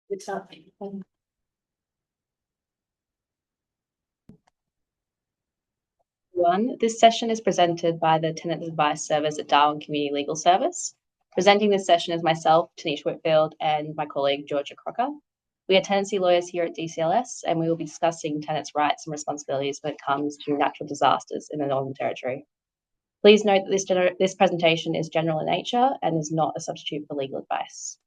It's not. This session is presented by the Tenant Advice Service at Darwin Community Legal Service. Presenting this session is myself, Tanisha Whitfield, and my colleague, Georgia Crocker. We are tenancy lawyers here at DCLS, and we will be discussing tenants' rights and responsibilities when it comes to natural disasters in the Northern Territory. Please note that this presentation is general in nature and is not a substitute for legal advice.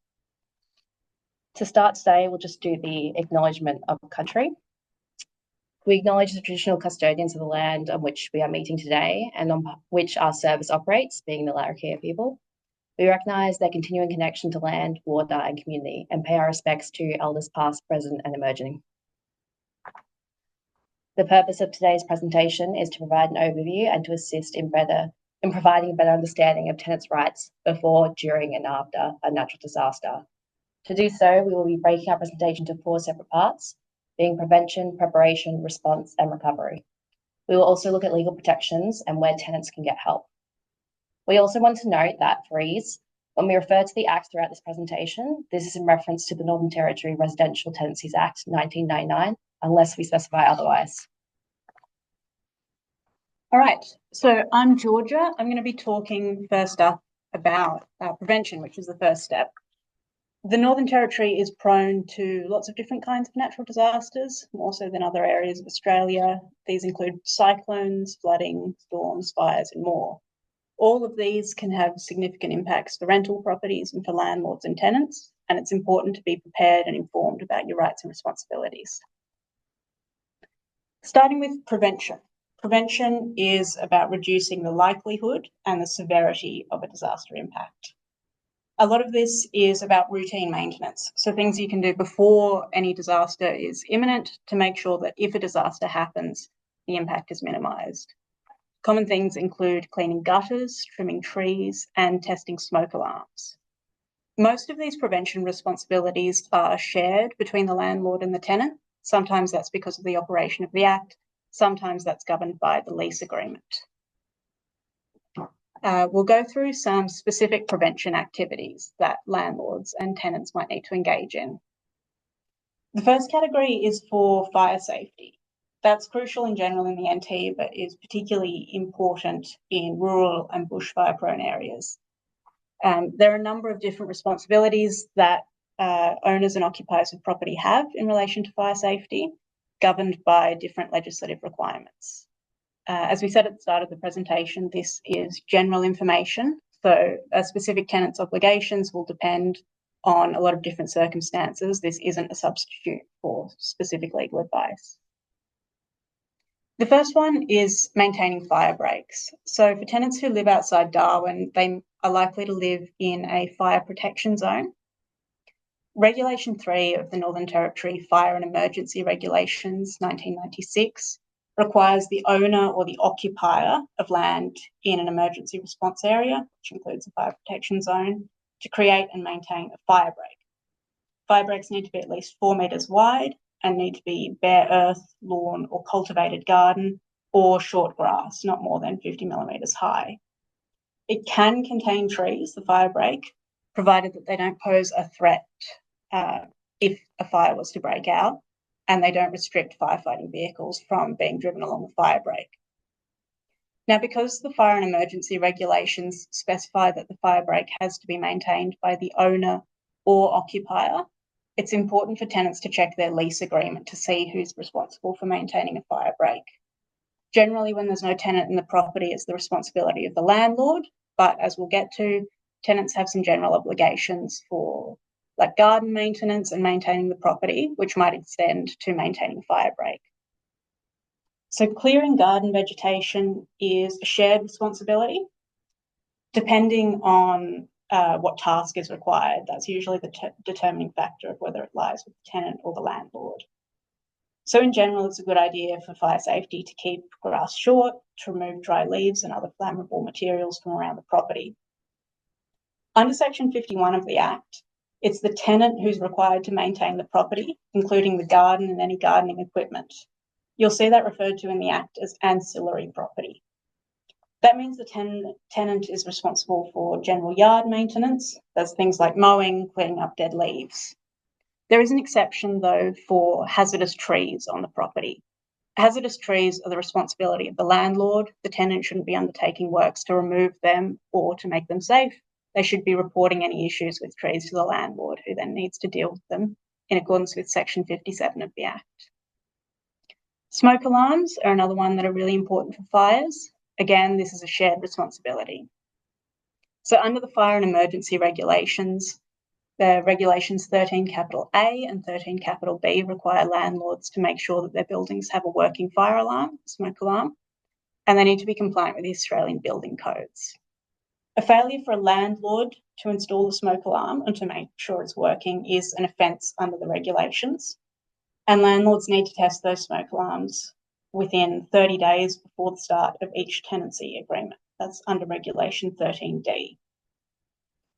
To start today, we'll just do the acknowledgement of country. We acknowledge the traditional custodians of the land on which we are meeting today and on which our service operates, being the Larrakia people. We recognise their continuing connection to land, water and community and pay our respects to elders past, present and emerging. The purpose of today's presentation is to provide an overview and to assist in providing a better understanding of tenants' rights before, during and after a natural disaster. To do so, we will be breaking our presentation into 4 separate parts, being prevention, preparation, response and recovery. We will also look at legal protections and where tenants can get help. We also want to note that for ease, when we refer to the Act throughout this presentation, this is in reference to the Northern Territory Residential Tenancies Act 1999, unless we specify otherwise. All right, so I'm Georgia. I'm going to be talking first up about prevention, which is the first step. The Northern Territory is prone to lots of different kinds of natural disasters, more so than other areas of Australia. These include cyclones, flooding, storms, fires, and more. All of these can have significant impacts for rental properties and for landlords and tenants, and it's important to be prepared and informed about your rights and responsibilities. Starting with prevention. Prevention is about reducing the likelihood and the severity of a disaster impact. A lot of this is about routine maintenance, so things you can do before any disaster is imminent to make sure that if a disaster happens, the impact is minimised. Common things include cleaning gutters, trimming trees, and testing smoke alarms. Most of these prevention responsibilities are shared between the landlord and the tenant. Sometimes that's because of the operation of the Act, sometimes that's governed by the lease agreement. We'll go through some specific prevention activities that landlords and tenants might need to engage in. The first category is for fire safety. That's crucial in general in the NT, but is particularly important in rural and bushfire-prone areas. There are a number of different responsibilities that owners and occupiers of property have in relation to fire safety, governed by different legislative requirements. As we said at the start of the presentation, this is general information, so a specific tenant's obligations will depend on a lot of different circumstances. This isn't a substitute for specific legal advice. The first one is maintaining fire breaks. So for tenants who live outside Darwin, they are likely to live in a fire protection zone. Regulation 3 of the Northern Territory Fire and Emergency Regulations 1996 requires the owner or the occupier of land in an emergency response area, which includes a fire protection zone, to create and maintain a fire break. Fire breaks need to be at least 4 metres wide and need to be bare earth, lawn or cultivated garden or short grass, not more than 50 millimetres high. It can contain trees, the fire break, provided that they don't pose a threat if a fire was to break out, and they don't restrict firefighting vehicles from being driven along the fire break. Now, because the fire and emergency regulations specify that the fire break has to be maintained by the owner or occupier, it's important for tenants to check their lease agreement to see who's responsible for maintaining a fire break. Generally, when there's no tenant in the property, it's the responsibility of the landlord, but as we'll get to, tenants have some general obligations for like garden maintenance and maintaining the property, which might extend to maintaining a fire break. So clearing garden vegetation is a shared responsibility. Depending on what task is required, that's usually the determining factor of whether it lies with the tenant or the landlord. So in general, it's a good idea for fire safety to keep grass short, to remove dry leaves and other flammable materials from around the property. Under Section 51 of the Act, it's the tenant who's required to maintain the property, including the garden and any gardening equipment. You'll see that referred to in the Act as ancillary property. That means the tenant is responsible for general yard maintenance. That's things like mowing, cleaning up dead leaves. There is an exception, though, for hazardous trees on the property. Hazardous trees are the responsibility of the landlord. The tenant shouldn't be undertaking works to remove them or to make them safe. They should be reporting any issues with trees to the landlord, who then needs to deal with them in accordance with Section 57 of the Act. Smoke alarms are another one that are really important for fires. Again, this is a shared responsibility. So under the fire and emergency regulations, the regulations 13 capital A and 13 capital B require landlords to make sure that their buildings have a working fire alarm, smoke alarm, and they need to be compliant with the Australian building codes. A failure for a landlord to install the smoke alarm and to make sure it's working is an offence under the regulations, and landlords need to test those smoke alarms within 30 days before the start of each tenancy agreement. That's under regulation 13D.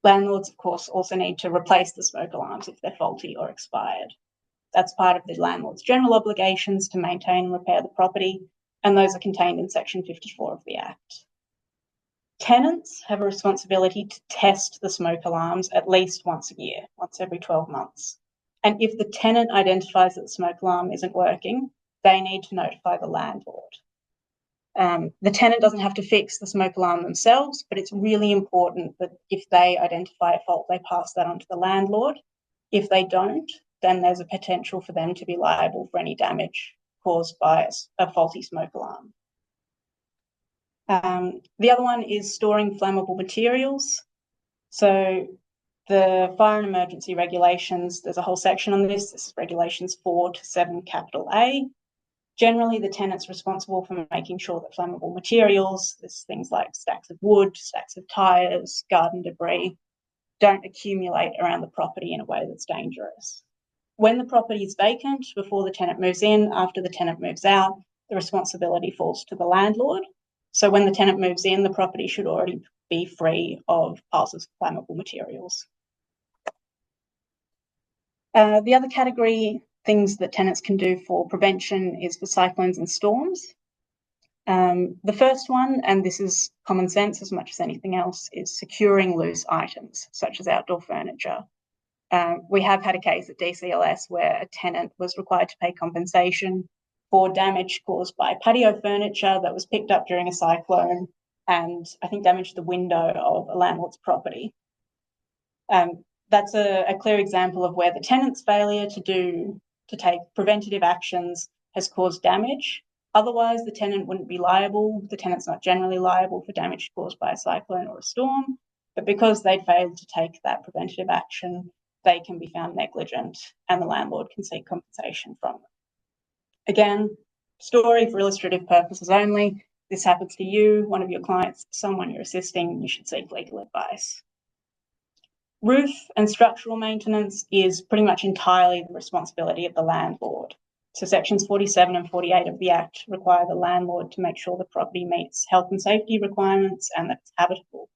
Landlords, of course, also need to replace the smoke alarms if they're faulty or expired. That's part of the landlord's general obligations to maintain and repair the property, and those are contained in Section 54 of the Act. Tenants have a responsibility to test the smoke alarms at least once a year, once every 12 months. And if the tenant identifies that the smoke alarm isn't working, they need to notify the landlord. The tenant doesn't have to fix the smoke alarm themselves, but it's really important that if they identify a fault, they pass that on to the landlord. If they don't, then there's a potential for them to be liable for any damage caused by a faulty smoke alarm. The other one is storing flammable materials. So the fire and emergency regulations, there's a whole section on this. This is regulations 4 to 7 capital A. Generally, the tenant's responsible for making sure that flammable materials, there's things like stacks of wood, stacks of tyres, garden debris, don't accumulate around the property in a way that's dangerous. When the property is vacant, before the tenant moves in, after the tenant moves out, the responsibility falls to the landlord. So when the tenant moves in, the property should already be free of piles of flammable materials. The other category, things that tenants can do for prevention, is for cyclones and storms. The first one, and this is common sense as much as anything else, is securing loose items, such as outdoor furniture. We have had a case at DCLS where a tenant was required to pay compensation for damage caused by patio furniture that was picked up during a cyclone and I think damaged the window of a landlord's property. That's a clear example of where the tenant's failure to take preventative actions has caused damage. Otherwise, the tenant wouldn't be liable. The tenant's not generally liable for damage caused by a cyclone or a storm, but because they failed to take that preventative action, they can be found negligent and the landlord can seek compensation from them. Again, story for illustrative purposes only. This happens to you, one of your clients, someone you're assisting, you should seek legal advice. Roof and structural maintenance is pretty much entirely the responsibility of the landlord. So sections 47 and 48 of the Act require the landlord to make sure the property meets health and safety requirements and that it's habitable.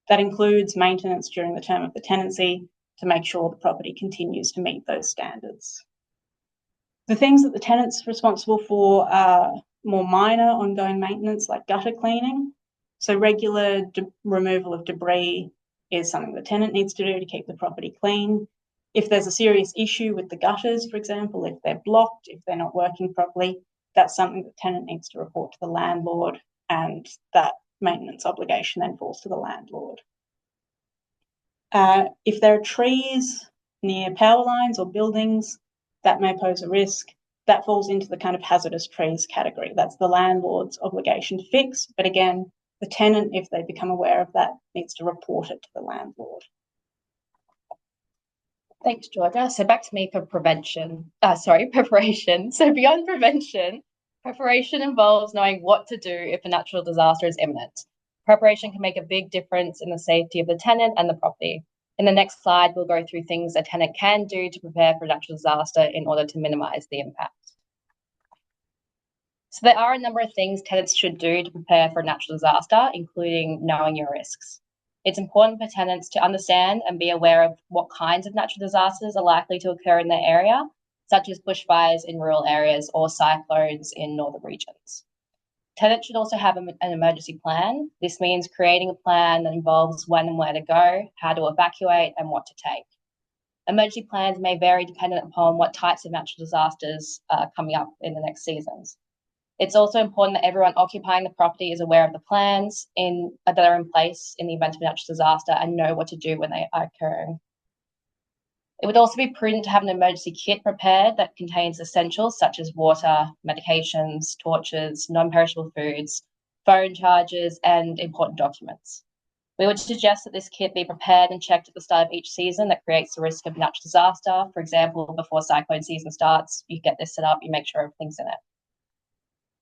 That includes maintenance during the term of the tenancy to make sure the property continues to meet those standards. The things that the tenant's responsible for are more minor ongoing maintenance like gutter cleaning. So regular removal of debris is something the tenant needs to do to keep the property clean. If there's a serious issue with the gutters, for example, if they're blocked, if they're not working properly, that's something the tenant needs to report to the landlord, and that maintenance obligation then falls to the landlord. If there are trees near power lines or buildings, that may pose a risk. That falls into the kind of hazardous trees category. That's the landlord's obligation to fix. But again, the tenant, if they become aware of that, needs to report it to the landlord. Thanks, Georgia. So back to me for preparation. So beyond prevention, preparation involves knowing what to do if a natural disaster is imminent. Preparation can make a big difference in the safety of the tenant and the property. In the next slide, we'll go through things a tenant can do to prepare for a natural disaster in order to minimise the impact. So there are a number of things tenants should do to prepare for a natural disaster, including knowing your risks. It's important for tenants to understand and be aware of what kinds of natural disasters are likely to occur in their area, such as bushfires in rural areas or cyclones in northern regions. Tenants should also have an emergency plan. This means creating a plan that involves when and where to go, how to evacuate, and what to take. Emergency plans may vary dependent upon what types of natural disasters are coming up in the next seasons. It's also important that everyone occupying the property is aware of the plans that are in place in the event of a natural disaster and know what to do when they are occurring. It would also be prudent to have an emergency kit prepared that contains essentials such as water, medications, torches, non-perishable foods, phone chargers, and important documents. We would suggest that this kit be prepared and checked at the start of each season that creates the risk of natural disaster. For example, before cyclone season starts, you get this set up, you make sure everything's in it.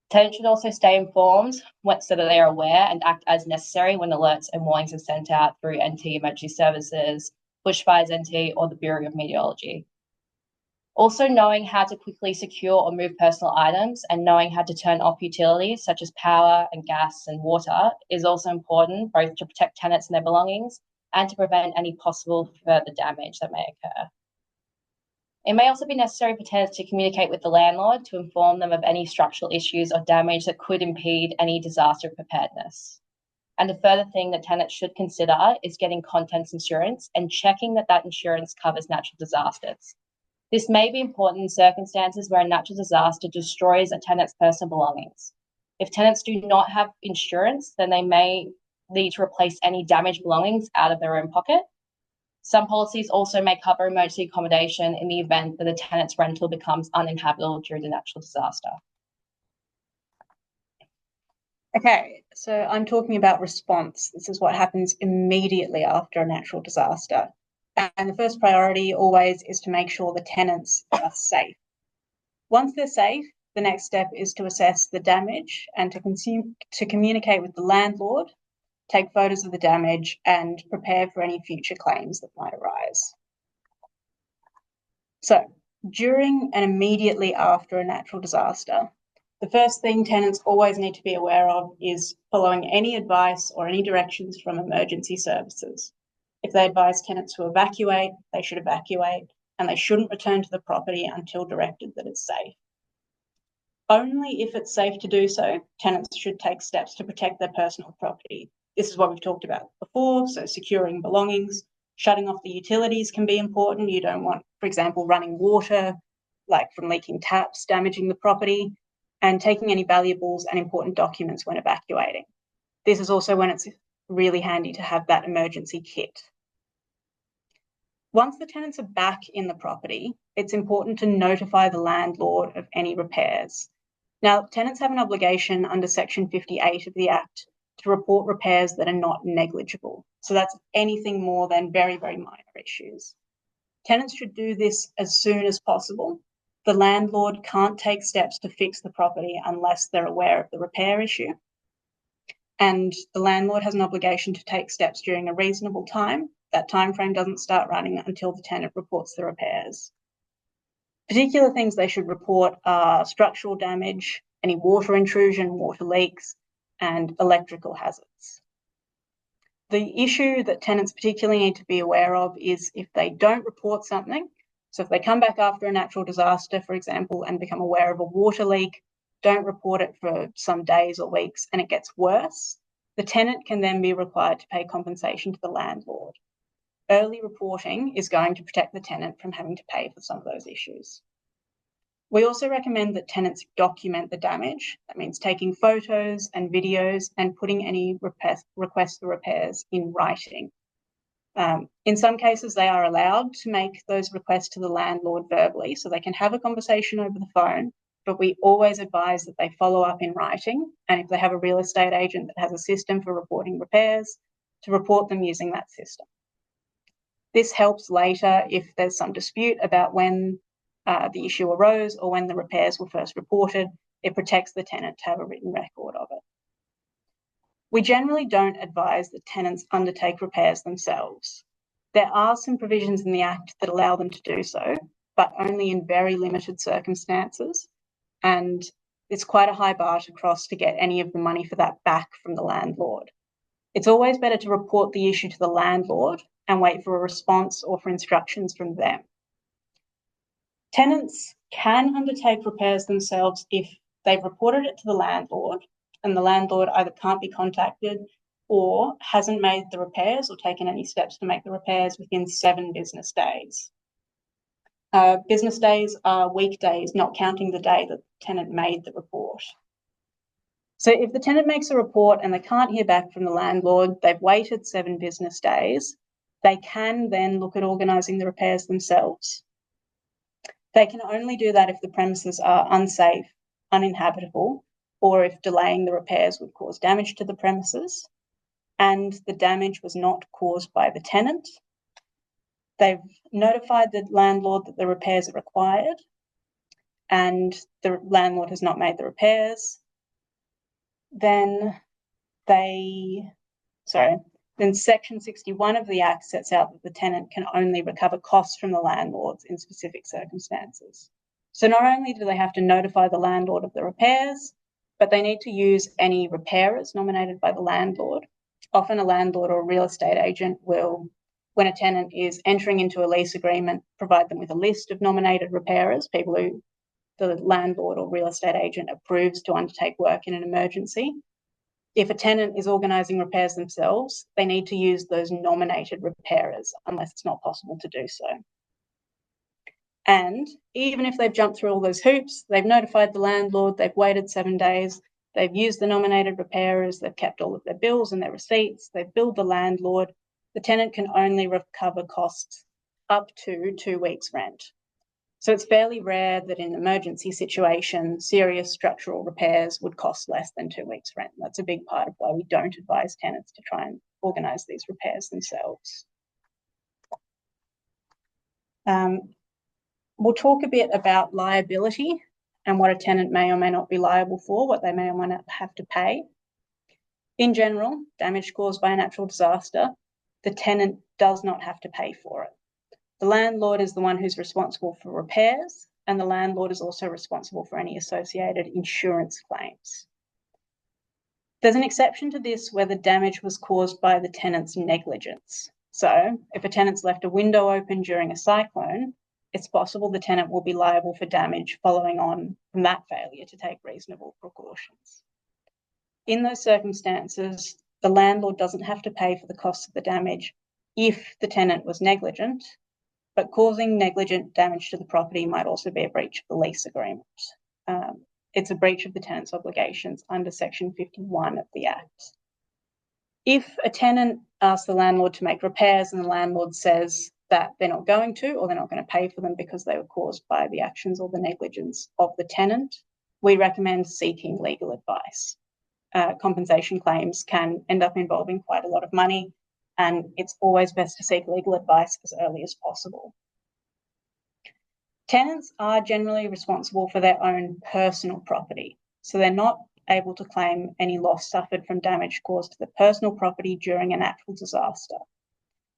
Tenants should also stay informed so that they are aware and act as necessary when alerts and warnings are sent out through NT Emergency Services, Bushfires NT, or the Bureau of Meteorology. Also, knowing how to quickly secure or move personal items and knowing how to turn off utilities such as power and gas and water is also important, both to protect tenants and their belongings and to prevent any possible further damage that may occur. It may also be necessary for tenants to communicate with the landlord to inform them of any structural issues or damage that could impede any disaster preparedness. And a further thing that tenants should consider is getting contents insurance and checking that that insurance covers natural disasters. This may be important in circumstances where a natural disaster destroys a tenant's personal belongings. If tenants do not have insurance, then they may need to replace any damaged belongings out of their own pocket. Some policies also may cover emergency accommodation in the event that a tenant's rental becomes uninhabitable during a natural disaster. Okay, so I'm talking about response. This is what happens immediately after a natural disaster. And the first priority always is to make sure the tenants are safe. Once they're safe, the next step is to assess the damage and to communicate with the landlord, take photos of the damage, and prepare for any future claims that might arise. So, during and immediately after a natural disaster, the first thing tenants always need to be aware of is following any advice or any directions from emergency services. If they advise tenants to evacuate, they should evacuate, and they shouldn't return to the property until directed that it's safe. Only if it's safe to do so, tenants should take steps to protect their personal property. This is what we've talked about before, so securing belongings, shutting off the utilities can be important. You don't want, for example, running water, like from leaking taps, damaging the property, and taking any valuables and important documents when evacuating. This is also when it's really handy to have that emergency kit. Once the tenants are back in the property, it's important to notify the landlord of any repairs. Now, tenants have an obligation under Section 58 of the Act to report repairs that are not negligible. So that's anything more than very, very minor issues. Tenants should do this as soon as possible. The landlord can't take steps to fix the property unless they're aware of the repair issue. And the landlord has an obligation to take steps during a reasonable time. That time frame doesn't start running until the tenant reports the repairs. Particular things they should report are structural damage, any water intrusion, water leaks, and electrical hazards. The issue that tenants particularly need to be aware of is if they don't report something. So if they come back after a natural disaster, for example, and become aware of a water leak, don't report it for some days or weeks, and it gets worse, the tenant can then be required to pay compensation to the landlord. Early reporting is going to protect the tenant from having to pay for some of those issues. We also recommend that tenants document the damage. That means taking photos and videos and putting any requests for repairs in writing. In some cases, they are allowed to make those requests to the landlord verbally, so they can have a conversation over the phone, but we always advise that they follow up in writing, and if they have a real estate agent that has a system for reporting repairs, to report them using that system. This helps later if there's some dispute about when the issue arose or when the repairs were first reported. It protects the tenant to have a written record of it. We generally don't advise that tenants undertake repairs themselves. There are some provisions in the Act that allow them to do so, but only in very limited circumstances, and it's quite a high bar to cross to get any of the money for that back from the landlord. It's always better to report the issue to the landlord and wait for a response or for instructions from them. Tenants can undertake repairs themselves if they've reported it to the landlord and the landlord either can't be contacted or hasn't made the repairs or taken any steps to make the repairs within 7 business days. Business days are weekdays, not counting the day that the tenant made the report. So if the tenant makes a report and they can't hear back from the landlord, they've waited 7 business days, they can then look at organising the repairs themselves. They can only do that if the premises are unsafe, uninhabitable, or if delaying the repairs would cause damage to the premises, and the damage was not caused by the tenant. They've notified the landlord that the repairs are required, and the landlord has not made the repairs. Then Section 61 of the Act sets out that the tenant can only recover costs from the landlords in specific circumstances. So not only do they have to notify the landlord of the repairs, but they need to use any repairers nominated by the landlord. Often a landlord or real estate agent will, when a tenant is entering into a lease agreement, provide them with a list of nominated repairers, people who the landlord or real estate agent approves to undertake work in an emergency. If a tenant is organising repairs themselves, they need to use those nominated repairers unless it's not possible to do so. And even if they've jumped through all those hoops, they've notified the landlord, they've waited 7 days, they've used the nominated repairers, they've kept all of their bills and their receipts, they've billed the landlord, the tenant can only recover costs up to 2 weeks' rent. So it's fairly rare that in an emergency situation, serious structural repairs would cost less than 2 weeks' rent. That's a big part of why we don't advise tenants to try and organise these repairs themselves. We'll talk a bit about liability and what a tenant may or may not be liable for, what they may or may not have to pay. In general, damage caused by a natural disaster, the tenant does not have to pay for it. The landlord is the one who's responsible for repairs, and the landlord is also responsible for any associated insurance claims. There's an exception to this where the damage was caused by the tenant's negligence. So if a tenant's left a window open during a cyclone, it's possible the tenant will be liable for damage following on from that failure to take reasonable precautions. In those circumstances, the landlord doesn't have to pay for the cost of the damage if the tenant was negligent, but causing negligent damage to the property might also be a breach of the lease agreement. It's a breach of the tenant's obligations under Section 51 of the Act. If a tenant asks the landlord to make repairs and the landlord says that they're not going to, or they're not going to pay for them because they were caused by the actions or the negligence of the tenant, we recommend seeking legal advice. Compensation claims can end up involving quite a lot of money, and it's always best to seek legal advice as early as possible. Tenants are generally responsible for their own personal property, so they're not able to claim any loss suffered from damage caused to the personal property during a natural disaster.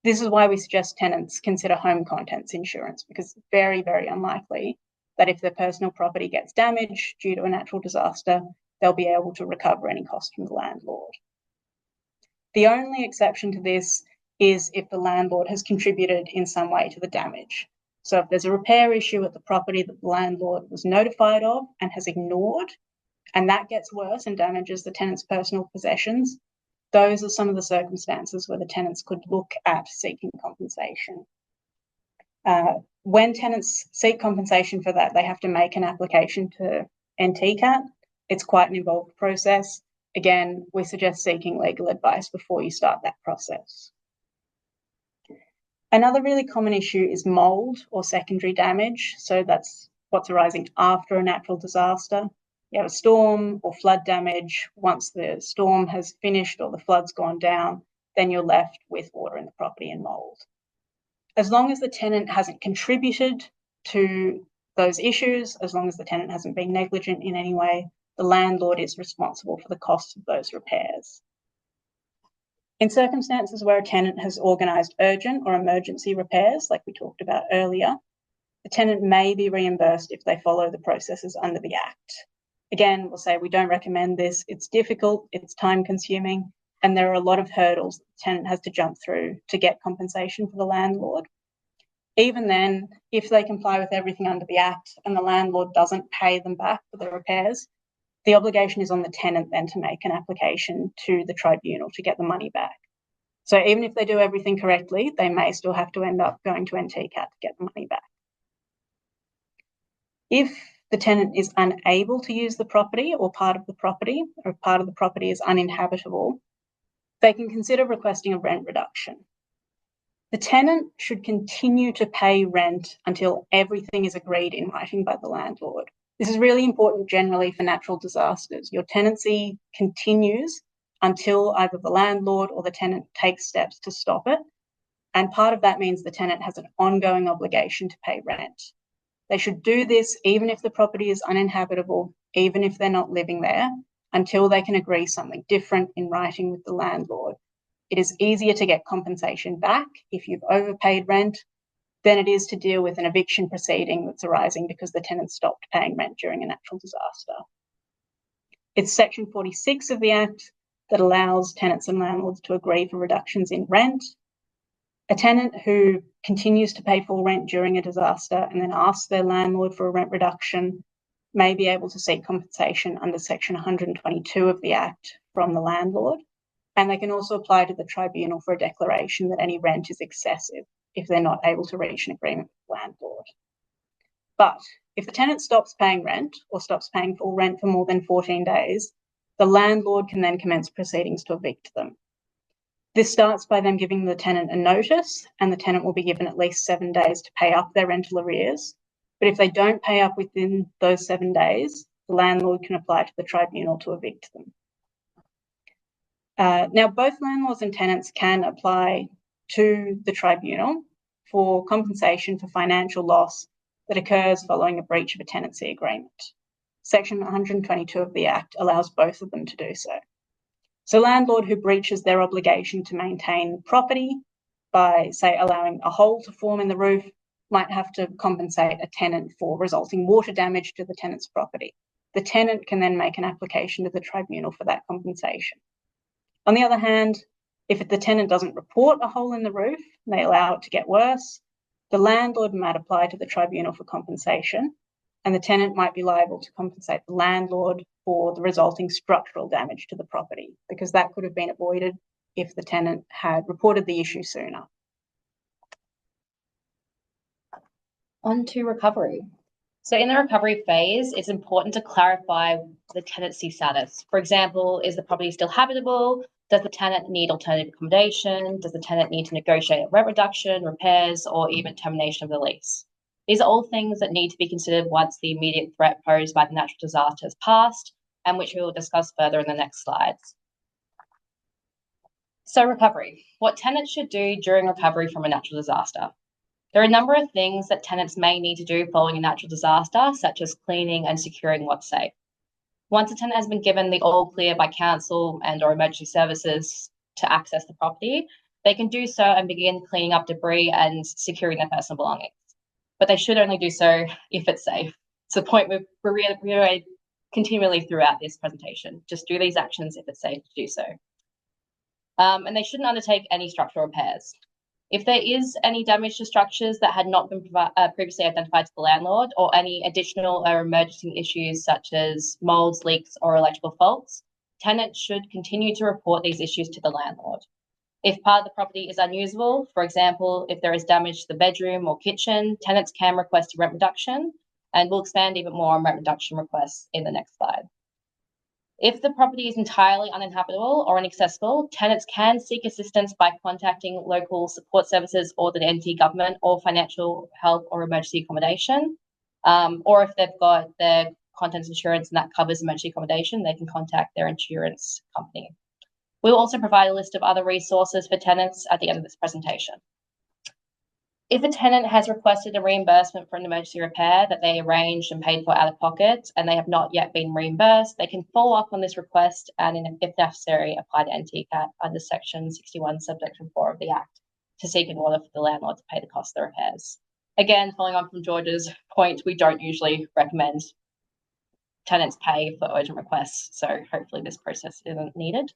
This is why we suggest tenants consider home contents insurance, because it's very, very unlikely that if their personal property gets damaged due to a natural disaster, they'll be able to recover any cost from the landlord. The only exception to this is if the landlord has contributed in some way to the damage. So if there's a repair issue at the property that the landlord was notified of and has ignored, and that gets worse and damages the tenant's personal possessions, those are some of the circumstances where the tenants could look at seeking compensation. When tenants seek compensation for that, they have to make an application to NTCAT. It's quite an involved process. Again, we suggest seeking legal advice before you start that process. Another really common issue is mould or secondary damage. So that's what's arising after a natural disaster. You have a storm or flood damage. Once the storm has finished or the flood's gone down, then you're left with water in the property and mould. As long as the tenant hasn't contributed to those issues, as long as the tenant hasn't been negligent in any way, the landlord is responsible for the costs of those repairs. In circumstances where a tenant has organised urgent or emergency repairs, like we talked about earlier, the tenant may be reimbursed if they follow the processes under the Act. Again, we'll say we don't recommend this. It's difficult, it's time-consuming, and there are a lot of hurdles that the tenant has to jump through to get compensation for the landlord. Even then, if they comply with everything under the Act and the landlord doesn't pay them back for the repairs, the obligation is on the tenant then to make an application to the tribunal to get the money back. So even if they do everything correctly, they may still have to end up going to NTCAT to get the money back. If the tenant is unable to use the property or part of the property, or if part of the property is uninhabitable, they can consider requesting a rent reduction. The tenant should continue to pay rent until everything is agreed in writing by the landlord. This is really important generally for natural disasters. Your tenancy continues until either the landlord or the tenant takes steps to stop it. And part of that means the tenant has an ongoing obligation to pay rent. They should do this even if the property is uninhabitable, even if they're not living there, until they can agree something different in writing with the landlord. It is easier to get compensation back if you've overpaid rent than it is to deal with an eviction proceeding that's arising because the tenant stopped paying rent during a natural disaster. It's Section 46 of the Act that allows tenants and landlords to agree for reductions in rent. A tenant who continues to pay full rent during a disaster and then asks their landlord for a rent reduction may be able to seek compensation under Section 122 of the Act from the landlord. And they can also apply to the tribunal for a declaration that any rent is excessive if they're not able to reach an agreement with the landlord. But if the tenant stops paying rent or stops paying full rent for more than 14 days, the landlord can then commence proceedings to evict them. This starts by them giving the tenant a notice, and the tenant will be given at least 7 days to pay up their rental arrears. But if they don't pay up within those 7 days, the landlord can apply to the tribunal to evict them. Now, both landlords and tenants can apply to the tribunal for compensation for financial loss that occurs following a breach of a tenancy agreement. Section 122 of the Act allows both of them to do so. So, a landlord who breaches their obligation to maintain property by, say, allowing a hole to form in the roof might have to compensate a tenant for resulting water damage to the tenant's property. The tenant can then make an application to the tribunal for that compensation. On the other hand, if the tenant doesn't report a hole in the roof and they allow it to get worse, the landlord might apply to the tribunal for compensation, and the tenant might be liable to compensate the landlord for the resulting structural damage to the property, because that could have been avoided if the tenant had reported the issue sooner. On to recovery. So in the recovery phase, it's important to clarify the tenancy status. For example, is the property still habitable? Does the tenant need alternative accommodation? Does the tenant need to negotiate a rent reduction, repairs, or even termination of the lease? These are all things that need to be considered once the immediate threat posed by the natural disaster has passed, and which we will discuss further in the next slides. So recovery. What tenants should do during recovery from a natural disaster. There are a number of things that tenants may need to do following a natural disaster, such as cleaning and securing what's safe. Once a tenant has been given the all clear by council and or emergency services to access the property, they can do so and begin cleaning up debris and securing their personal belongings. But they should only do so if it's safe. It's a point we've reiterated continually throughout this presentation. Just do these actions if it's safe to do so. And they shouldn't undertake any structural repairs. If there is any damage to structures that had not been previously identified to the landlord, or any additional or emergency issues such as molds, leaks, or electrical faults, tenants should continue to report these issues to the landlord. If part of the property is unusable, for example, if there is damage to the bedroom or kitchen, tenants can request a rent reduction, and we'll expand even more on rent reduction requests in the next slide. If the property is entirely uninhabitable or inaccessible, tenants can seek assistance by contacting local support services or the NT government or financial help or emergency accommodation. Or if they've got their contents insurance and that covers emergency accommodation, they can contact their insurance company. We'll also provide a list of other resources for tenants at the end of this presentation. If a tenant has requested a reimbursement for an emergency repair that they arranged and paid for out of pocket and they have not yet been reimbursed, they can follow up on this request and, if necessary, apply to NTCAT under Section 61, Subsection 4 of the Act to seek an order for the landlord to pay the cost of the repairs. Again, following on from George's point, we don't usually recommend tenants pay for urgent requests, so hopefully this process isn't needed.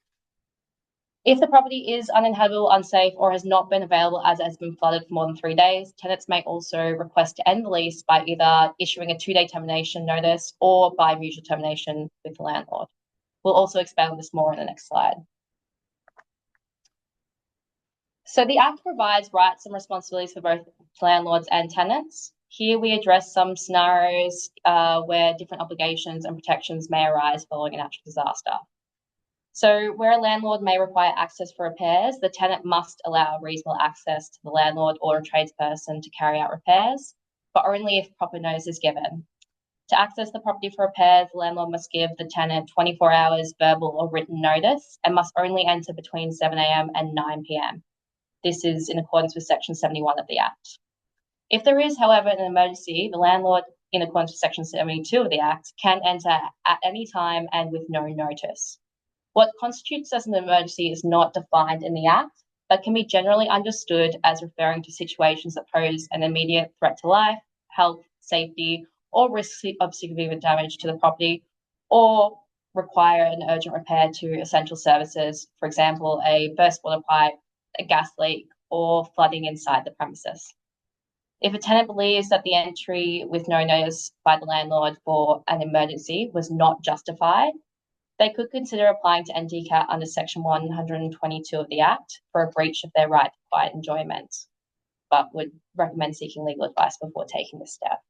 If the property is uninhabitable, unsafe, or has not been available as it has been flooded for more than 3 days, tenants may also request to end the lease by either issuing a 2-day termination notice or by mutual termination with the landlord. We'll also expand on this more in the next slide. So the Act provides rights and responsibilities for both landlords and tenants. Here we address some scenarios where different obligations and protections may arise following a natural disaster. So where a landlord may require access for repairs, the tenant must allow reasonable access to the landlord or a tradesperson to carry out repairs, but only if proper notice is given. To access the property for repairs, the landlord must give the tenant 24 hours verbal or written notice and must only enter between 7 a.m. and 9 p.m. This is in accordance with Section 71 of the Act. If there is, however, an emergency, the landlord, in accordance with Section 72 of the Act, can enter at any time and with no notice. What constitutes as an emergency is not defined in the Act, but can be generally understood as referring to situations that pose an immediate threat to life, health, safety, or risk of significant damage to the property, or require an urgent repair to essential services, for example, a burst water pipe, a gas leak, or flooding inside the premises. If a tenant believes that the entry with no notice by the landlord for an emergency was not justified, they could consider applying to NTCAT under Section 122 of the Act for a breach of their right to quiet enjoyment, but would recommend seeking legal advice before taking this step.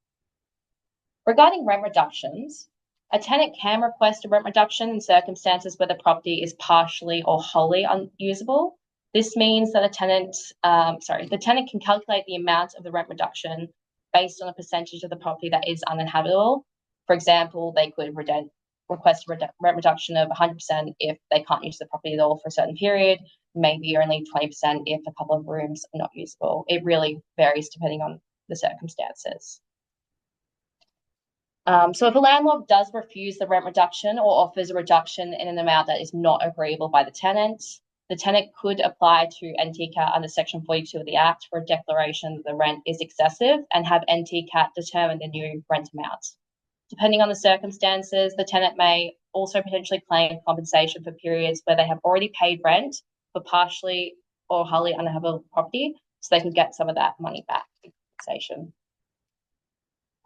Regarding rent reductions, a tenant can request a rent reduction in circumstances where the property is partially or wholly unusable. This means that the tenant can calculate the amount of the rent reduction based on a percentage of the property that is uninhabitable. For example, they could request a rent reduction of 100% if they can't use the property at all for a certain period, maybe only 20% if a couple of rooms are not usable. It really varies depending on the circumstances. So if a landlord does refuse the rent reduction or offers a reduction in an amount that is not agreeable by the tenant could apply to NTCAT under Section 42 of the Act for a declaration that the rent is excessive and have NTCAT determine the new rent amount. Depending on the circumstances, the tenant may also potentially claim compensation for periods where they have already paid rent for partially or wholly uninhabitable property, so they can get some of that money back in compensation.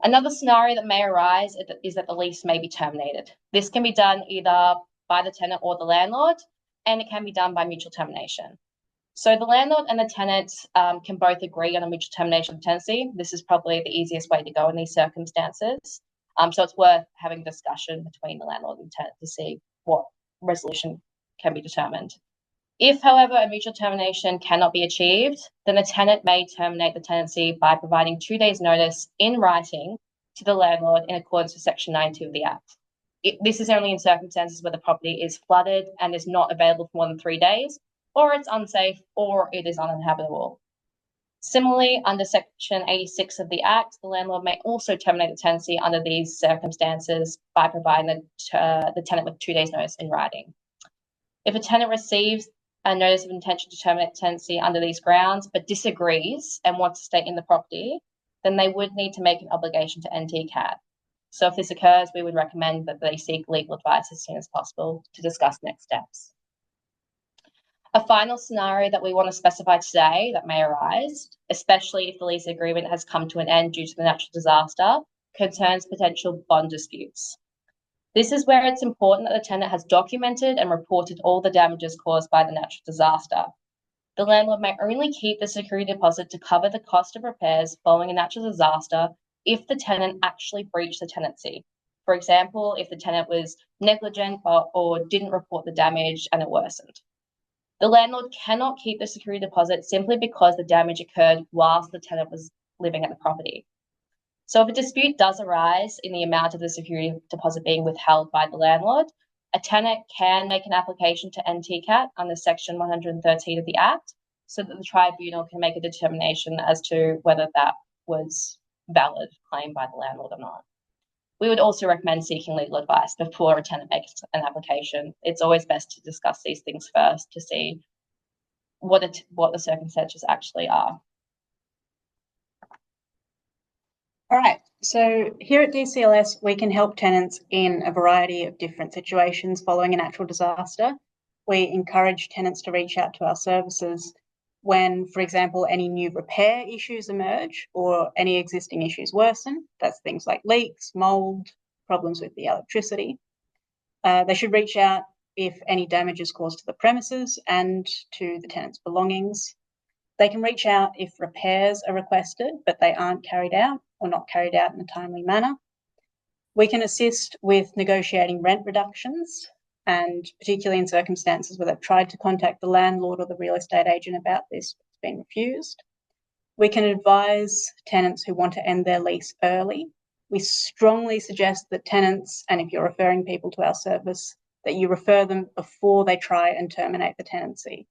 Another scenario that may arise is that the lease may be terminated. This can be done either by the tenant or the landlord, and it can be done by mutual termination. So the landlord and the tenant can both agree on a mutual termination of tenancy. This is probably the easiest way to go in these circumstances. So it's worth having a discussion between the landlord and the tenant to see what resolution can be determined. If, however, a mutual termination cannot be achieved, then the tenant may terminate the tenancy by providing 2 days' notice in writing to the landlord in accordance with Section 92 of the Act. This is only in circumstances where the property is flooded and is not available for more than 3 days, or it's unsafe, or it is uninhabitable. Similarly, under Section 86 of the Act, the landlord may also terminate the tenancy under these circumstances by providing the tenant with 2 days' notice in writing. If a tenant receives a notice of intention to terminate tenancy under these grounds, but disagrees and wants to stay in the property, then they would need to make an obligation to NTCAT. So if this occurs, we would recommend that they seek legal advice as soon as possible to discuss next steps. A final scenario that we want to specify today that may arise, especially if the lease agreement has come to an end due to the natural disaster, concerns potential bond disputes. This is where it's important that the tenant has documented and reported all the damages caused by the natural disaster. The landlord may only keep the security deposit to cover the cost of repairs following a natural disaster if the tenant actually breached the tenancy. For example, if the tenant was negligent or didn't report the damage and it worsened. The landlord cannot keep the security deposit simply because the damage occurred whilst the tenant was living at the property. So if a dispute does arise in the amount of the security deposit being withheld by the landlord, a tenant can make an application to NTCAT under Section 113 of the Act so that the tribunal can make a determination as to whether that was valid claim by the landlord or not. We would also recommend seeking legal advice before a tenant makes an application. It's always best to discuss these things first to see what the circumstances actually are. All right, so here at DCLS, we can help tenants in a variety of different situations following a natural disaster. We encourage tenants to reach out to our services when, for example, any new repair issues emerge or any existing issues worsen. That's things like leaks, mold, problems with the electricity. They should reach out if any damage is caused to the premises and to the tenant's belongings. They can reach out if repairs are requested, but they aren't carried out, or not carried out in a timely manner. We can assist with negotiating rent reductions, and particularly in circumstances where they've tried to contact the landlord or the real estate agent about this, but it's been refused. We can advise tenants who want to end their lease early. We strongly suggest that tenants, and if you're referring people to our service, that you refer them before they try and terminate the tenancy.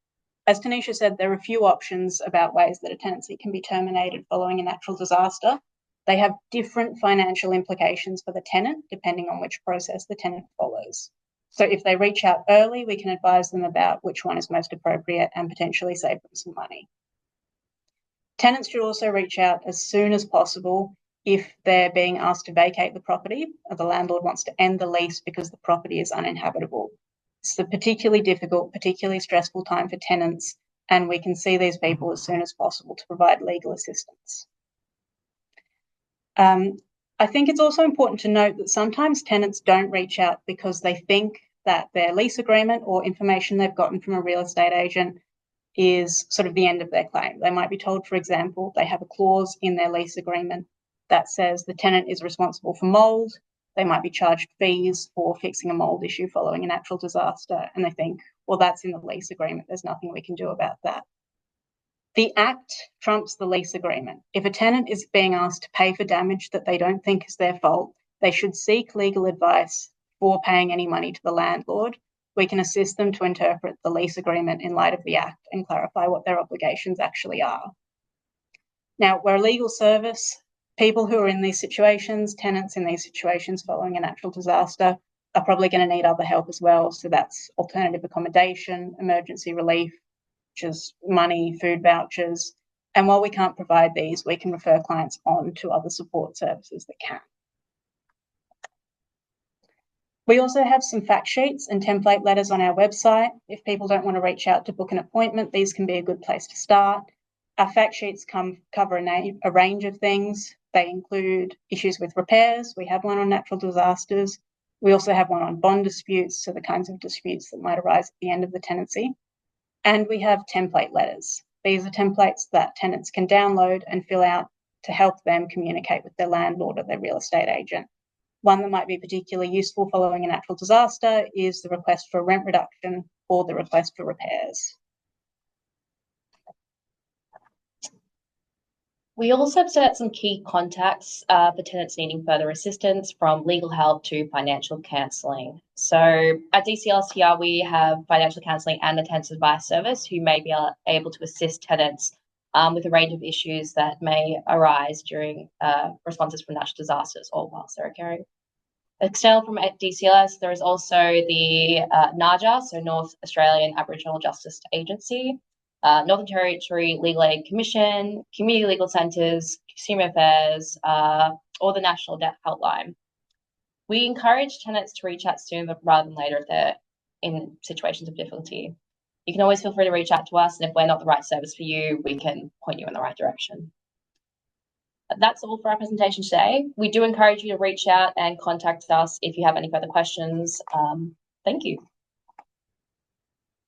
As Tanisha said, there are a few options about ways that a tenancy can be terminated following a natural disaster. They have different financial implications for the tenant, depending on which process the tenant follows. So if they reach out early, we can advise them about which one is most appropriate and potentially save them some money. Tenants should also reach out as soon as possible if they're being asked to vacate the property or the landlord wants to end the lease because the property is uninhabitable. It's a particularly difficult, particularly stressful time for tenants, and we can see these people as soon as possible to provide legal assistance. I think it's also important to note that sometimes tenants don't reach out because they think that their lease agreement or information they've gotten from a real estate agent is sort of the end of their claim. They might be told, for example, they have a clause in their lease agreement that says the tenant is responsible for mould. They might be charged fees for fixing a mould issue following a natural disaster, and they think, well, that's in the lease agreement. There's nothing we can do about that. The Act trumps the lease agreement. If a tenant is being asked to pay for damage that they don't think is their fault, they should seek legal advice before paying any money to the landlord. We can assist them to interpret the lease agreement in light of the Act and clarify what their obligations actually are. Now, we're a legal service. People who are in these situations, tenants in these situations following a natural disaster, are probably going to need other help as well. So that's alternative accommodation, emergency relief, which is money, food vouchers. And while we can't provide these, we can refer clients on to other support services that can. We also have some fact sheets and template letters on our website. If people don't want to reach out to book an appointment, these can be a good place to start. Our fact sheets cover a range of things. They include issues with repairs. We have one on natural disasters. We also have one on bond disputes, so the kinds of disputes that might arise at the end of the tenancy. And we have template letters. These are templates that tenants can download and fill out to help them communicate with their landlord or their real estate agent. One that might be particularly useful following a natural disaster is the request for rent reduction or the request for repairs. We also have set out some key contacts for tenants needing further assistance, from legal help to financial counselling. So at DCLS here, we have financial counselling and the tenants advice service who may be able to assist tenants with a range of issues that may arise during responses from natural disasters or whilst they're occurring. External from DCLS, there is also the NAJA, so North Australian Aboriginal Justice Agency, Northern Territory Legal Aid Commission, community legal centres, consumer affairs, or the National Debt Helpline. We encourage tenants to reach out sooner rather than later if they're in situations of difficulty. You can always feel free to reach out to us, and if we're not the right service for you, we can point you in the right direction. That's all for our presentation today. We do encourage you to reach out and contact us if you have any further questions. Thank you.